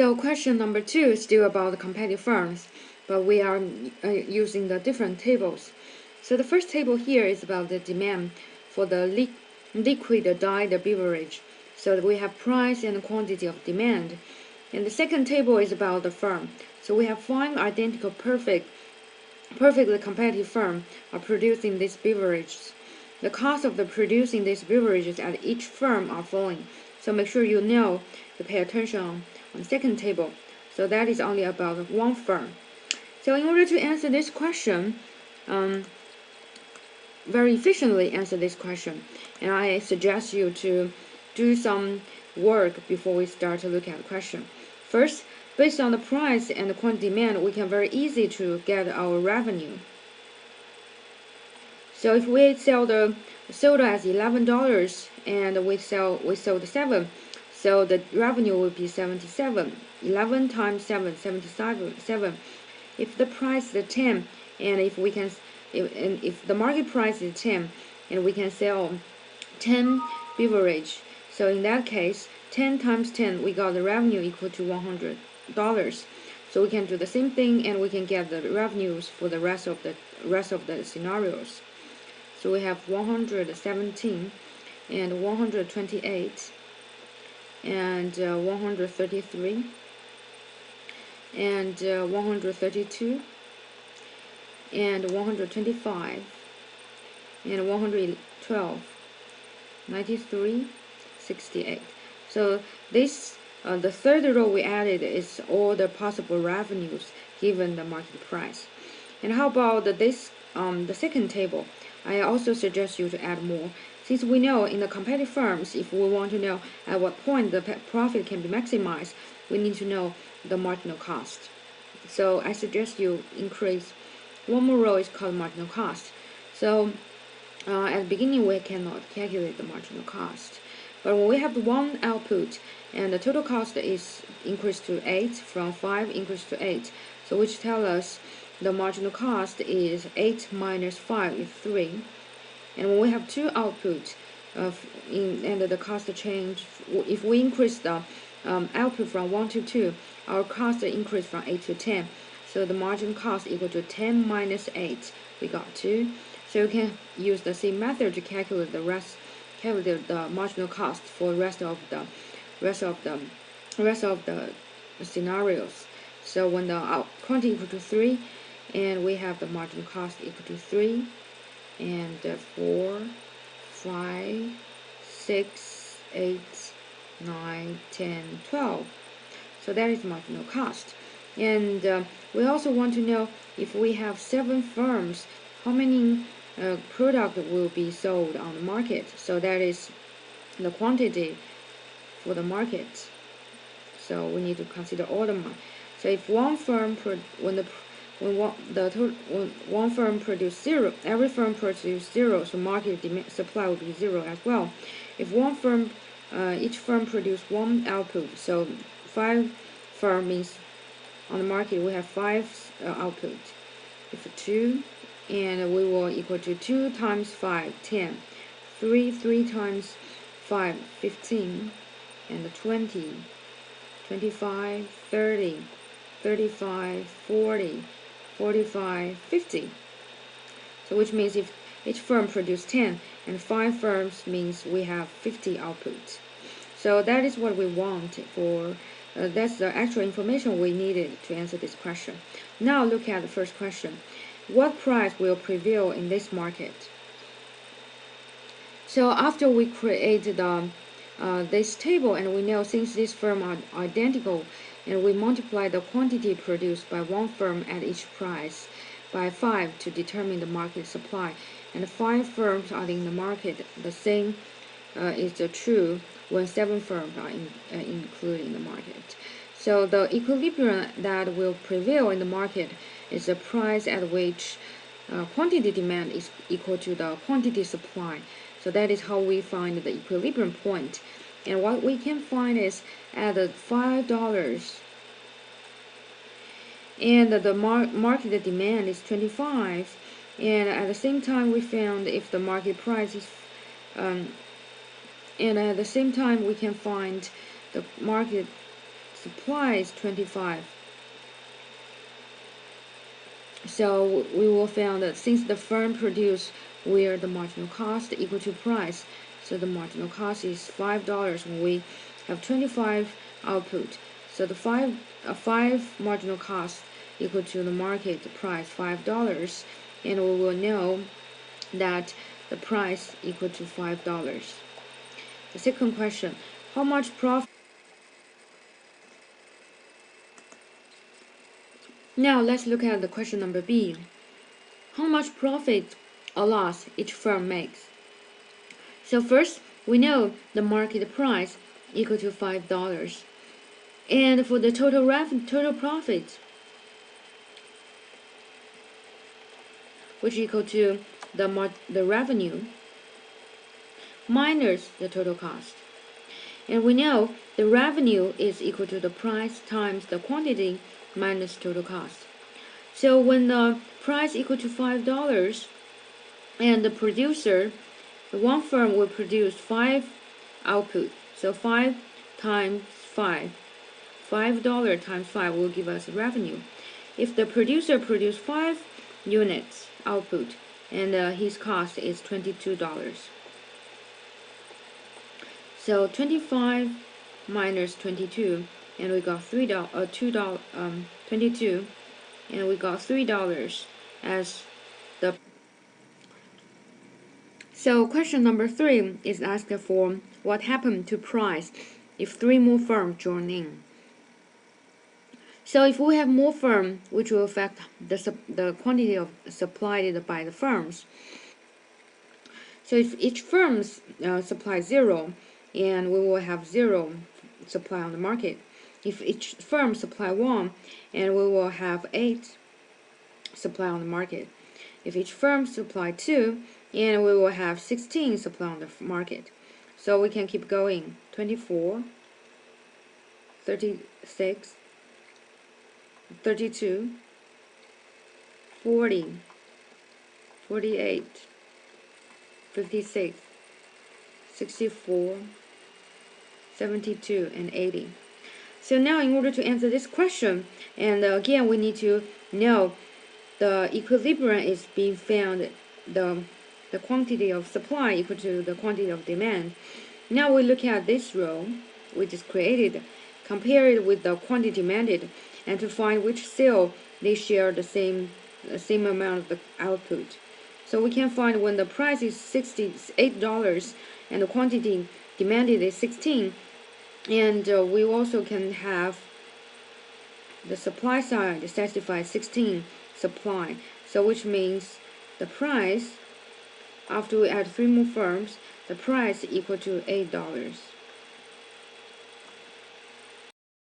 So question number 2 is still about the competitive firms, but we are using the different tables. So the first table here is about the demand for the liquid diet beverage. So we have price and quantity of demand. And the second table is about the firm. So we have 5 identical perfectly competitive firms are producing these beverages. The cost of producing these beverages at each firm are following. So make sure you know to pay attention on the second table. So that is only about one firm. So in order to answer this question, very efficiently answer this question, and I suggest you to do some work before we start to look at the question. First, based on the price and the quantity demand, we can very easy to get our revenue. So if we sell the soda as $11 and we sold 7, so the revenue will be 77. 11 times 7, 77. If the price is 10, and if the market price is 10, and we can sell 10 beverage, so in that case, 10 times 10, we got the revenue equal to $100. So we can do the same thing, and we can get the revenues for the rest of the scenarios. So we have 117 and 128 and 133 and 132 and 125 and 112, 93, 68. So this the third row we added is all the possible revenues given the market price. And how about the second table? I also suggest you to add more, since we know in the competitive firms, if we want to know at what point the profit can be maximized, we need to know the marginal cost. So I suggest you increase one more row is called marginal cost. So at the beginning we cannot calculate the marginal cost, but when we have one output and the total cost is increased to 8 from 5 increased to 8, so which tell us the marginal cost is 8 minus 5 is 3. And when we have two outputs and the cost change, if we increase the output from 1 to 2, our cost increase from 8 to 10. So the marginal cost equal to 10 minus 8, we got 2. So you can use the same method to calculate the marginal cost for the rest of the scenarios. So when the quantity equal to 3, and we have the marginal cost equal to 3, and 4, 5, 6, 8, 9, 10, 12. So that is marginal cost. And we also want to know if we have 7 firms, how many product will be sold on the market. So that is the quantity for the market. So we need to consider all the market. So if one firm when one firm produce 0, every firm produce 0, so market demand supply will be 0 as well. If one firm, each firm produce 1 output, so 5 firm means on the market we have 5 output. If 2, and we will equal to 2 times 5, 10, 3 times 5, 15, and 20, 25, 30, 35, 40, 45, 50. So which means if each firm produce 10 and 5 firms means we have 50 outputs. So that is what we want for that's the actual information we needed to answer this question. Now look at the first question. What price will prevail in this market? So after we create this table, and we know since these firms are identical, and we multiply the quantity produced by one firm at each price by 5 to determine the market supply, and 5 firms are in the market, the same is true when 7 firms are included in the market. So the equilibrium that will prevail in the market is the price at which quantity demand is equal to the quantity supply. So that is how we find the equilibrium point. And what we can find is at $5, and the market demand is 25, and at the same time we found if the market price is and at the same time we can find the market supply is 25. So we will find that since the firm produce where the marginal cost equal to price, so the marginal cost is $5 when we have 25 output. So the five marginal cost equal to the market price $5, and we will know that the price equal to $5. The second question, how much profit? Now let's look at the question number B. How much profit or loss each firm makes? So first, we know the market price equal to $5. And for the total profit, which equal to the revenue minus the total cost. And we know the revenue is equal to the price times the quantity minus total cost. So when the price equal to $5 and the producer, one firm will produce 5 output. So 5 times 5. $5 times 5 will give us revenue. If the producer produce 5 units output and his cost is $22. So 25 minus 22, and we got $22, and we got $3 as the. So question number 3 is asked for what happened to price if 3 more firms join in. So if we have more firms, which will affect the quantity of supplied by the firms. So if each firm supply 0, and we will have 0 supply on the market. If each firm supply 1, and we will have 8 supply on the market. If each firm supply 2, and we will have 16 supply on the market. So we can keep going. 24, 36, 32, 40, 48, 56, 64, 72, and 80. So now in order to answer this question, and again we need to know the equilibrium is being found, the quantity of supply equal to the quantity of demand. Now we look at this row we just created, compare it with the quantity demanded, and to find which cell they share the same amount of the output. So we can find when the price is $68 and the quantity demanded is 16, and we also can have the supply side satisfy 16 supply. So which means the price, after we add 3 more firms, the price equal to $8.